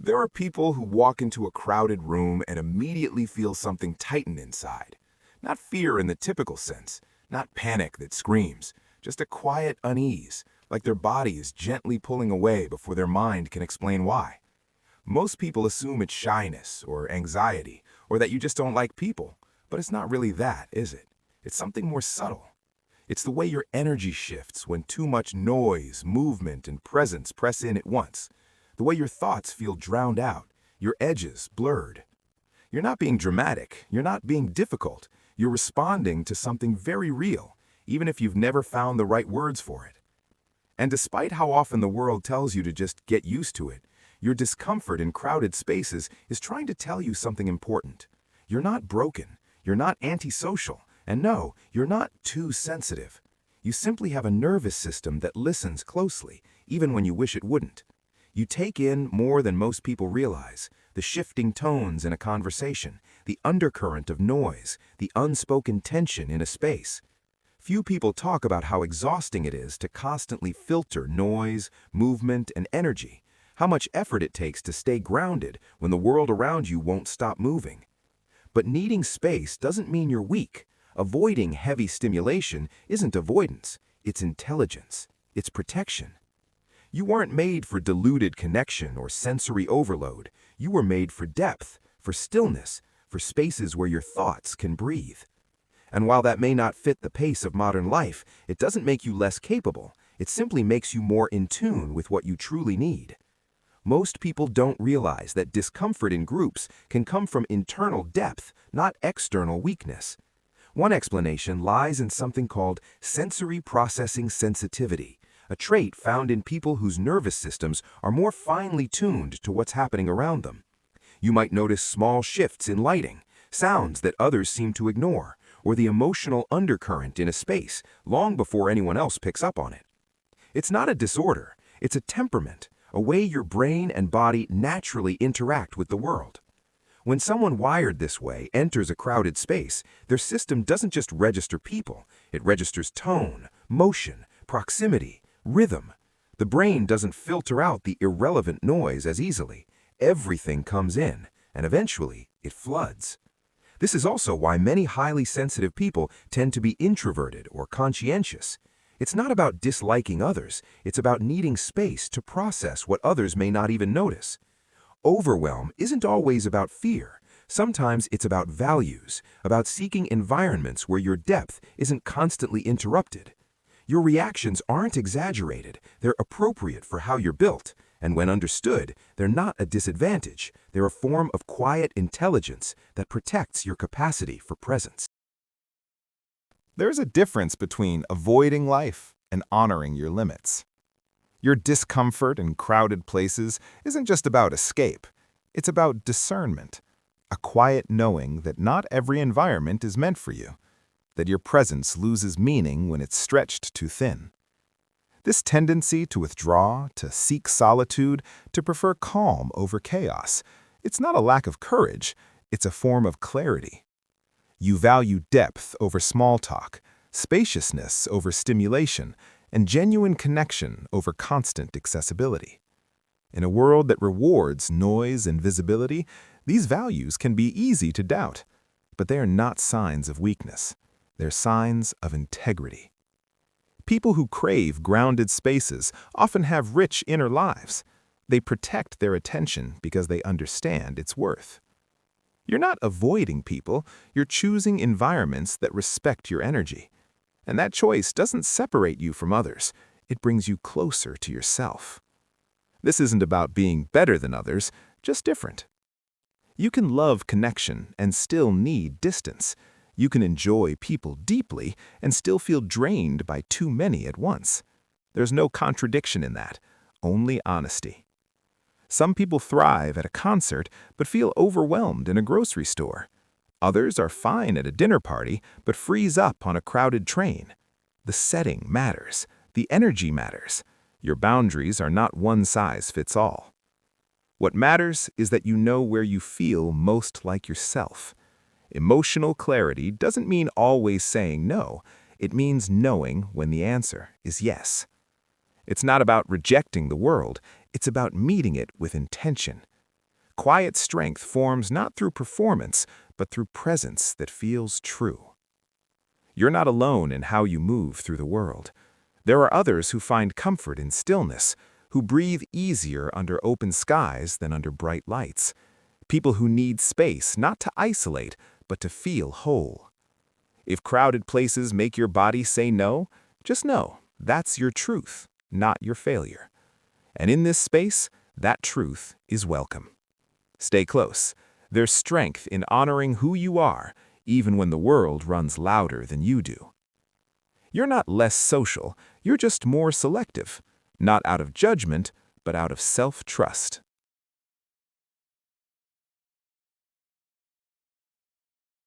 There are people who walk into a crowded room and immediately feel something tighten inside. Not fear in the typical sense, not panic that screams, just a quiet unease, like their body is gently pulling away before their mind can explain why. Most people assume it's shyness or anxiety, or that you just don't like people, but it's not really that, is it? It's something more subtle. It's the way your energy shifts when too much noise, movement, and presence press in at once. The way your thoughts feel drowned out, your edges blurred. You're not being dramatic, you're not being difficult, you're responding to something very real, even if you've never found the right words for it. And despite how often the world tells you to just get used to it, your discomfort in crowded spaces is trying to tell you something important. You're not broken, you're not antisocial, and no, you're not too sensitive. You simply have a nervous system that listens closely, even when you wish it wouldn't. You take in more than most people realize, the shifting tones in a conversation, the undercurrent of noise, the unspoken tension in a space. Few people talk about how exhausting it is to constantly filter noise, movement, and energy, how much effort it takes to stay grounded when the world around you won't stop moving. But needing space doesn't mean you're weak. Avoiding heavy stimulation isn't avoidance, it's intelligence, it's protection. You weren't made for diluted connection or sensory overload. You were made for depth, for stillness, for spaces where your thoughts can breathe. And while that may not fit the pace of modern life, it doesn't make you less capable. It simply makes you more in tune with what you truly need. Most people don't realize that discomfort in groups can come from internal depth, not external weakness. One explanation lies in something called sensory processing sensitivity, a trait found in people whose nervous systems are more finely tuned to what's happening around them. You might notice small shifts in lighting, sounds that others seem to ignore, or the emotional undercurrent in a space long before anyone else picks up on it. It's not a disorder, it's a temperament, a way your brain and body naturally interact with the world. When someone wired this way enters a crowded space, their system doesn't just register people, it registers tone, motion, proximity, rhythm. The brain doesn't filter out the irrelevant noise as easily. Everything comes in, and eventually it floods. This is also why many highly sensitive people tend to be introverted or conscientious. It's not about disliking others, it's about needing space to process what others may not even notice. Overwhelm isn't always about fear. Sometimes it's about values, about seeking environments where your depth isn't constantly interrupted. Your reactions aren't exaggerated, they're appropriate for how you're built, and when understood, they're not a disadvantage. They're a form of quiet intelligence that protects your capacity for presence. There's a difference between avoiding life and honoring your limits. Your discomfort in crowded places isn't just about escape. It's about discernment, a quiet knowing that not every environment is meant for you, that your presence loses meaning when it's stretched too thin. This tendency to withdraw, to seek solitude, to prefer calm over chaos, it's not a lack of courage, it's a form of clarity. You value depth over small talk, spaciousness over stimulation, and genuine connection over constant accessibility. In a world that rewards noise and visibility, these values can be easy to doubt, but they are not signs of weakness. They're signs of integrity. People who crave grounded spaces often have rich inner lives. They protect their attention because they understand its worth. You're not avoiding people, you're choosing environments that respect your energy. And that choice doesn't separate you from others, it brings you closer to yourself. This isn't about being better than others, just different. You can love connection and still need distance. You can enjoy people deeply and still feel drained by too many at once. There's no contradiction in that, only honesty. Some people thrive at a concert but feel overwhelmed in a grocery store. Others are fine at a dinner party but freeze up on a crowded train. The setting matters. The energy matters. Your boundaries are not one size fits all. What matters is that you know where you feel most like yourself. Emotional clarity doesn't mean always saying no. It means knowing when the answer is yes. It's not about rejecting the world. It's about meeting it with intention. Quiet strength forms not through performance, but through presence that feels true. You're not alone in how you move through the world. There are others who find comfort in stillness, who breathe easier under open skies than under bright lights. People who need space not to isolate, but to feel whole. If crowded places make your body say no, just know that's your truth, not your failure. And in this space, that truth is welcome. Stay close. There's strength in honoring who you are, even when the world runs louder than you do. You're not less social, you're just more selective, not out of judgment, but out of self-trust.